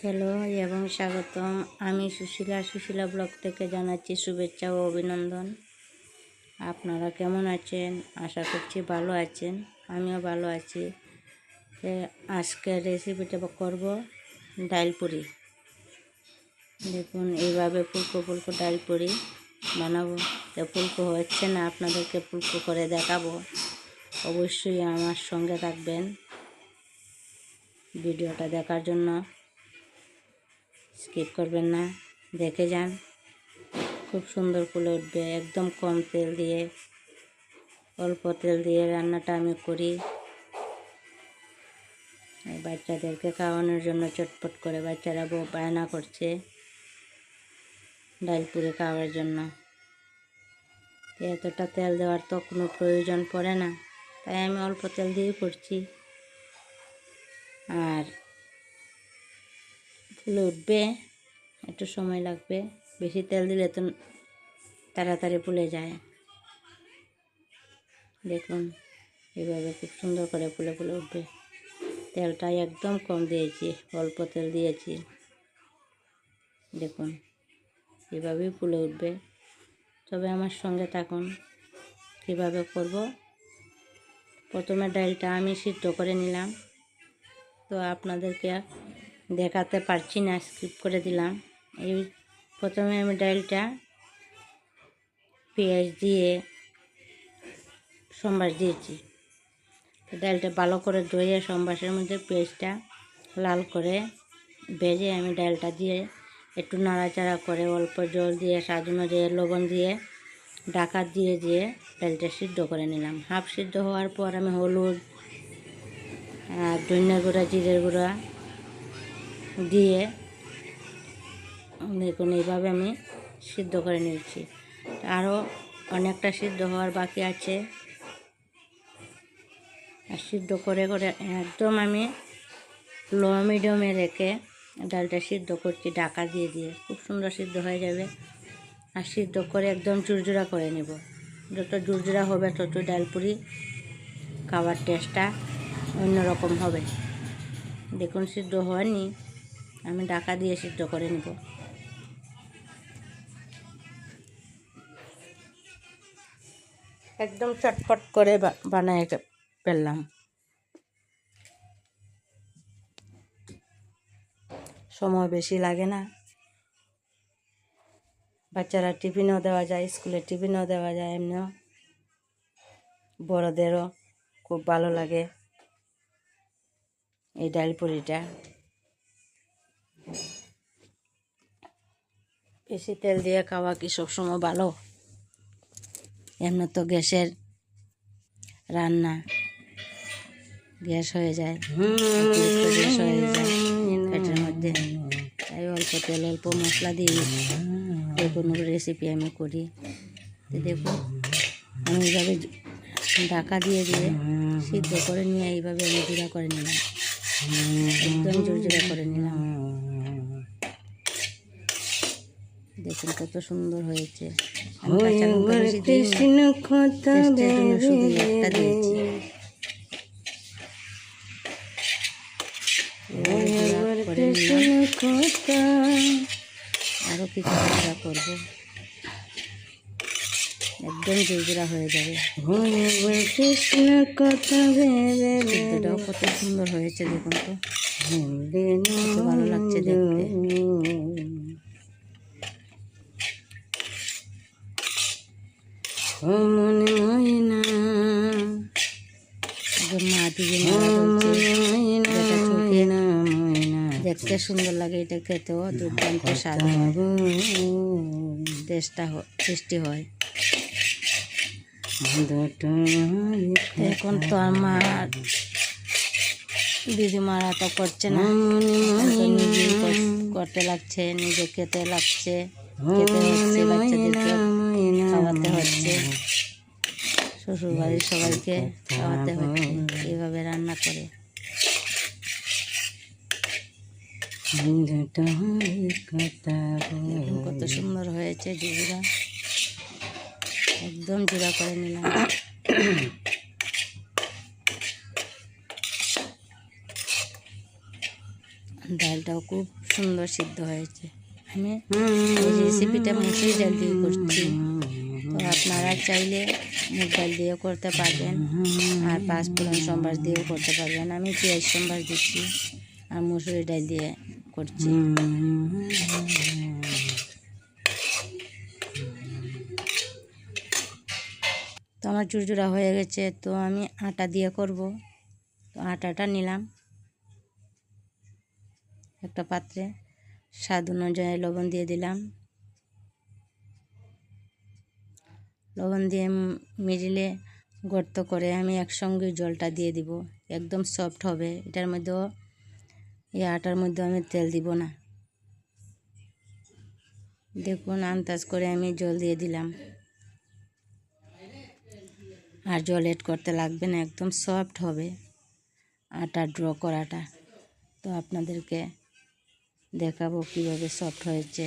Hello এবং স্বাগতম। আমি সুশীলা ব্লগ থেকে জানাচ্ছি শুভেচ্ছা ও অভিনন্দন। আপনারা কেমন আছেন? আশা করছি ভালো আছেন। আমিও ভালো আছি। আজকের রেসিপিটা করব ডাল পুরি। দেখুন এইভাবে ফুলকো ফুলকো ডাল পুরি বানাবো। তো ফুলকো হচ্ছে না, আপনাদেরকে ফুলকো করে দেখাবো। অবশ্যই আমার সঙ্গে থাকবেন ভিডিওটা দেখার জন্য। স্কিপ করবেন না, দেখে যান। খুব সুন্দর ফুলে উঠবে। একদম কম তেল দিয়ে, অল্প তেল দিয়ে রান্নাটা আমি করি। বাচ্চাদেরকে খাওয়ানোর জন্য চটপট করে বাচ্চারা বায়না করছে ডাল পুরি খাওয়ার জন্য। এতটা তেল দেওয়ার তো কোনো প্রয়োজন পড়ে না, তাই আমি অল্প তেল দিয়েই করছি। আর ফুলে উঠবে, একটু সময় লাগবে। বেশি তেল দিলে তো তাড়াতাড়ি ফুলে যায়। দেখুন এভাবে খুব সুন্দর করে ফুলে ফুলে উঠবে। তেলটা একদম কম দিয়েছি, অল্প তেল দিয়েছি। দেখুন এভাবেই ফুলে উঠবে। তবে আমার সঙ্গে থাকুন কীভাবে করব। প্রথমে ডালটা আমি সিদ্ধ করে নিলাম, তো আপনাদেরকে দেখাতে পারছি না, স্কিপ করে দিলাম। এই প্রথমে আমি ডালটা পেঁয়াজ দিয়ে সম্বার দিয়েছি। ডালটা ভালো করে ধুয়ে সম্বাসের মধ্যে পেঁয়াজটা লাল করে ভেজে আমি ডালটা দিয়ে একটু নাড়াচাড়া করে অল্প জল দিয়ে স্বাদ অনুযায়ী লবণ দিয়ে ঢাকা দিয়ে ডালটা সিদ্ধ করে নিলাম। হাফ সিদ্ধ হওয়ার পর আমি হলুদ আর ধনিয়া গুঁড়া, জিরের গুঁড়া দিয়ে দেখুন এইভাবে আমি সিদ্ধ করে নিয়েছি। আরও অনেকটা সিদ্ধ হওয়ার বাকি আছে। আর সিদ্ধ করে করে একদম আমি লো মিডিয়ামে রেখে ডালটা সিদ্ধ করছি ঢাকা দিয়ে দিয়ে। খুব সুন্দর সিদ্ধ হয়ে যাবে। আর সিদ্ধ করে একদম ঝুরঝুরা করে নেব। যত ঝুরঝুরা হবে তত ডাল পুরি খাওয়ার টেস্টটা অন্যরকম হবে। দেখুন সিদ্ধ হয়নি, আমি ঢাকা দিয়ে সিদ্ধ করে নেব। একদম চটপট করে বানায় ফেললাম। সময় বেশি লাগে না। বাচ্চারা টিফিনও দেওয়া যায়, স্কুলে টিফিনও দেওয়া যায়, এমনিও বড়দেরও খুব ভালো লাগে এই ডাল পুরিটা। বেশি তেল দিয়ে খাওয়া কি সবসময় ভালো? এমনি তো গ্যাসের রান্না, গ্যাস হয়ে যায়, গ্যাস হয়ে যায় পেটের মধ্যে। তাই অল্প তেল অল্প মশলা দিয়ে যে কোনো রেসিপি আমি করি। দেখুন আমি এইভাবে ঢাকা দিয়ে দিয়ে সিদ্ধ করে নিয়ে এইভাবে আমি জোড়া করে নিলাম, একদম জোড়া করে নিলাম। দেখুন কত সুন্দর হয়েছে। আমি কাঁচা লঙ্কা বেশি দিইনি, টেস্টের জন্য শুধু একটা দিয়েছি। আরও কিছু জোড়া করব, একদম জোড়া হয়ে যাবে। সিদ্ধটাও কত সুন্দর হয়েছে দেখুন তো, কত ভালো লাগছে দেখতে। মা দিদি দেখতে সুন্দর লাগে, এটা খেতেও দুর্দান্ত স্বাদ, টেস্টি হয়। এখন তো আমার দিদিমারা তো করছে না, নিজেই করতে লাগছে, নিজে খেতে লাগছে, খেতে হচ্ছে, বাচ্চাদেরকে খাওয়াতে হচ্ছে, শ্বশুরবাড়ির সবাইকে খাওয়াতে হচ্ছে। এইভাবে রান্না করে কত সুন্দর হয়েছে। জুড়া একদম জোড়া করে নিলাম। ডালটাও খুব সুন্দর সিদ্ধ হয়েছে। আমি এই রেসিপিটা মুসুরি ডাল দিয়ে করছি, তো আপনারা চাইলে মুগ ডাল দিয়েও করতে পারবেন, আর পাঁচফোড়ন সম্বার দিয়েও করতে পারবেন। আমি পেঁয়াজ সম্বার দিচ্ছি আর মুসুরি ডাল দিয়ে করছি। তো আমার চুরচুরা হয়ে গেছে, তো আমি আটা দিয়ে করব। তো আটাটা নিলাম একটা পাত্রে, স্বাদ অনুযায়ী লবণ দিয়ে দিলাম। লবণ দিয়ে মিডিলে গর্ত করে আমি একসঙ্গে জলটা দিয়ে দিব, একদম সফট হবে। এটার মধ্যেও, এই আটার মধ্যে আমি তেল দিব না। দেখুন আন্দাজ করে আমি জল দিয়ে দিলাম, আর জল এড করতে লাগবে না, একদম সফট হবে আটা ড্র করাটা। তো আপনাদেরকে দেখাবো কীভাবে সফট হয়েছে।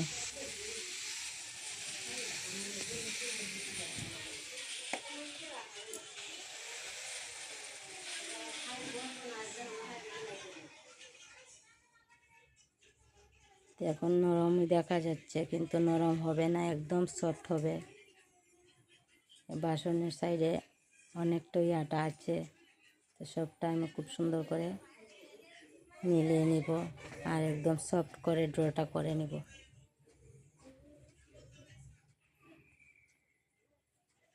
এখন নরমই দেখা যাচ্ছে, কিন্তু নরম হবে না, একদম সফট হবে। বাসনের সাইডে অনেকটাই আটা আছে, তো সবটা আমি খুব সুন্দর করে মিলিয়ে নিব আর একদম সফট করে ড্রটা করে নিব।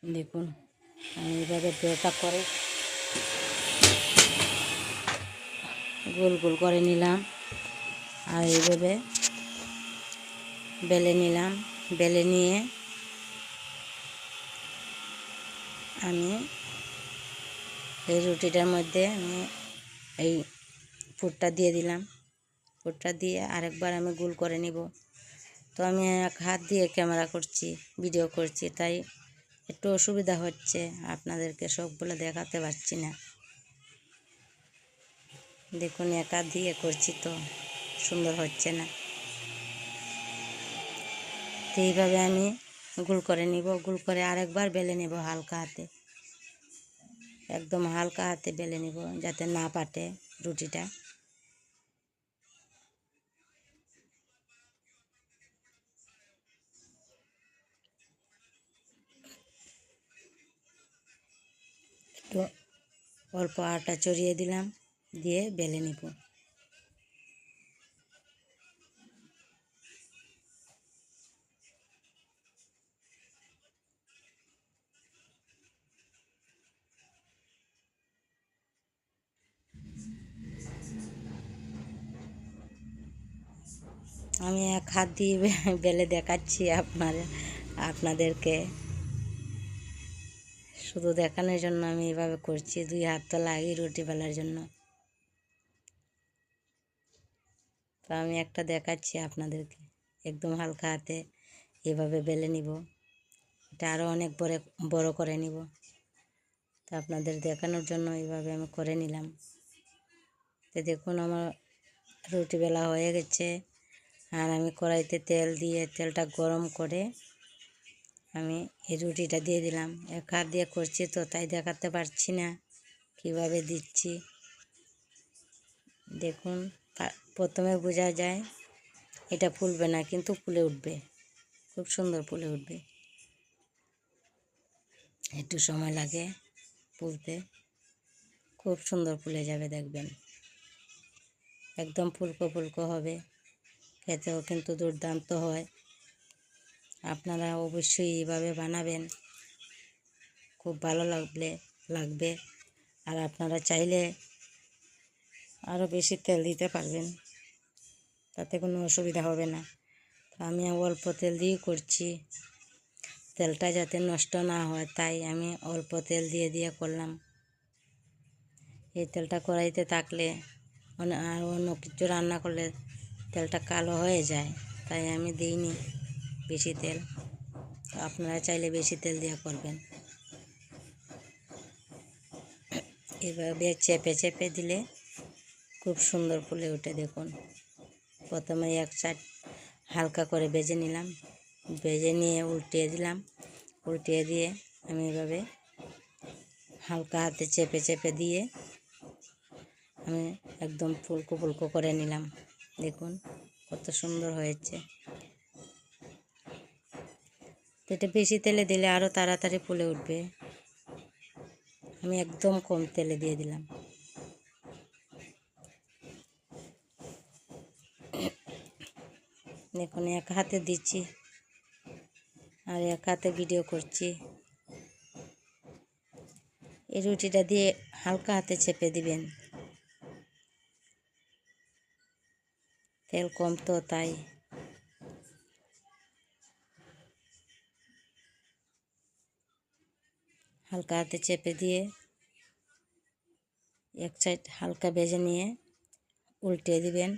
দেখুন আমি এইভাবে ড্রটা করে গোল গোল করে নিলাম, আর এইভাবে বেলে নিলাম। বেলে নিয়ে আমি এই রুটিটার মধ্যে আমি এই পুরটা দিয়ে দিলাম। পুরটা দিয়ে আরেকবার আমি গোল করে নিব। তো আমি এক হাত দিয়ে ক্যামেরা করছি, ভিডিও করছি, তাই একটু অসুবিধা হচ্ছে, আপনাদেরকে সবগুলো দেখাতে পারছি না। দেখুন এক হাত দিয়ে করছি তো সুন্দর হচ্ছে না। তো এইভাবে আমি গোল করে নিব, গোল করে আরেকবার বেলে নেব হালকা হাতে, একদম হালকা হাতে বেলে নিব যাতে না পাটে রুটিটা। একটু অল্প আটা চড়িয়ে দিলাম, দিয়ে বেলে নিব। আমি এক হাত দিয়ে বেলে দেখাচ্ছি আপনাদেরকে, শুধু দেখানোর জন্য আমি এভাবে করছি। দুই হাত তো লাগি রুটি বেলার জন্য। তো আমি একটা দেখাচ্ছি আপনাদেরকে, একদম হালকা হাতে এভাবে বেলে নিব। এটা আরও অনেক বড় করে নিব। তো আপনাদের দেখানোর জন্য এইভাবে আমি করে নিলাম। তো দেখুন আমার রুটি বেলা হয়ে গেছে, আর আমি কড়াইতে তেল দিয়ে তেলটা গরম করে আমি এই রুটিটা দিয়ে দিলাম। এক হাত দিয়ে করছি তো তাই দেখাতে পারছি না কিভাবে দিচ্ছি। দেখুন প্রথমে বোঝা যায় এটা ফুলবে না, কিন্তু ফুলে উঠবে, খুব সুন্দর ফুলে উঠবে। একটু সময় লাগে ফুলতে, খুব সুন্দর ফুলে যাবে দেখবেন, একদম ফুলকো ফুলকো হবে, খেতেও কিন্তু দুর্দান্ত হয়। আপনারা অবশ্যই এইভাবে বানাবেন, খুব ভালো লাগবে। আর আপনারা চাইলে আরও বেশি তেল দিতে পারবেন, তাতে কোনো অসুবিধা হবে না। তো আমি অল্প তেল দিয়েই করছি, তেলটা যাতে নষ্ট না হয় তাই আমি অল্প তেল দিয়ে করলাম। এই তেলটা কড়াইতে থাকলে আর অন্য কিছু রান্না করলে তেলটা কালো হয়ে যায়, তাই আমি দিইনি বেশি তেল। তো আপনারা চাইলে বেশি তেল দিয়ে করবেন। এভাবে চেপে চেপে দিলে খুব সুন্দর ফুলে ওঠে। দেখুন প্রথমে এক সাইড হালকা করে ভেজে নিলাম, ভেজে নিয়ে উল্টিয়ে দিলাম, উল্টিয়ে দিয়ে আমি এভাবে হালকা হাতে চেপে চেপে দিয়ে আমি একদম ফুলকো ফুলকো করে নিলাম। দেখুন কত সুন্দর হয়েছে। এটা বেশি তেলে দিলে আরও তাড়াতাড়ি ফুলে উঠবে। আমি একদম কম তেলে দিয়ে দিলাম। দেখুন এক হাতে দিচ্ছি আর এক হাতে ভিডিও করছি। এই রুটিটা দিয়ে হালকা হাতে চেপে দিবেন, তেল কম তো তাই। হালকা হাতে চেপে দিয়ে এক সাইড হালকা ভেজে নিয়ে উল্টে দিবেন।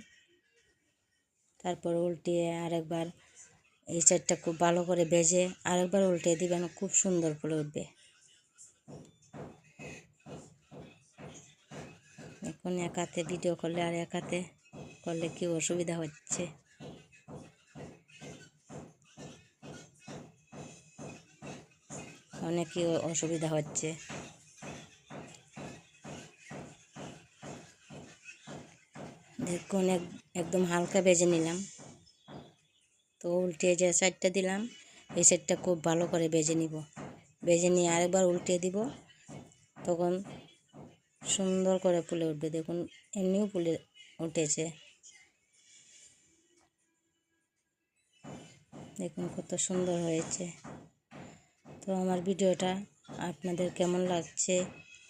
তারপর উল্টিয়ে আরেকবার এই সাইডটা খুব ভালো করে ভেজে আরেকবার উল্টে দিবেন, খুব সুন্দর ফুলে উঠবে। এখন এক হাতে ভিডিও করলে আর এক হাতে করলে কি অসুবিধা হচ্ছে? অনেকই অসুবিধা হচ্ছে। দেখুন একদম হালকা ভেজে নিলাম। তো উল্টে যে সাইডটা দিলাম এই সাইডটা খুব ভালো করে ভেজে নিব। ভেজে নিয়ে আরেকবার উল্টে দিব, তখন সুন্দর করে ফুলে উঠবে। দেখুন এমনিও ফুলে উঠেছে। দেখুন কত সুন্দর হয়েছে। তো আমার ভিডিওটা আপনাদের কেমন লাগছে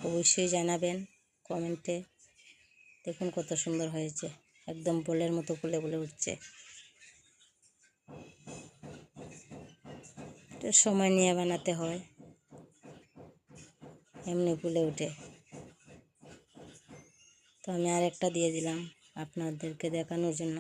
অবশ্যই জানাবেন কমেন্টে। দেখুন কত সুন্দর হয়েছে, একদম বোলের মতো ফুলে ফুলে উঠছে। একটু সময় নিয়ে বানাতে হয়, এমনি ফুলে উঠে। তো আমি আরেকটা দিয়ে দিলাম আপনাদেরকে দেখানোর জন্য।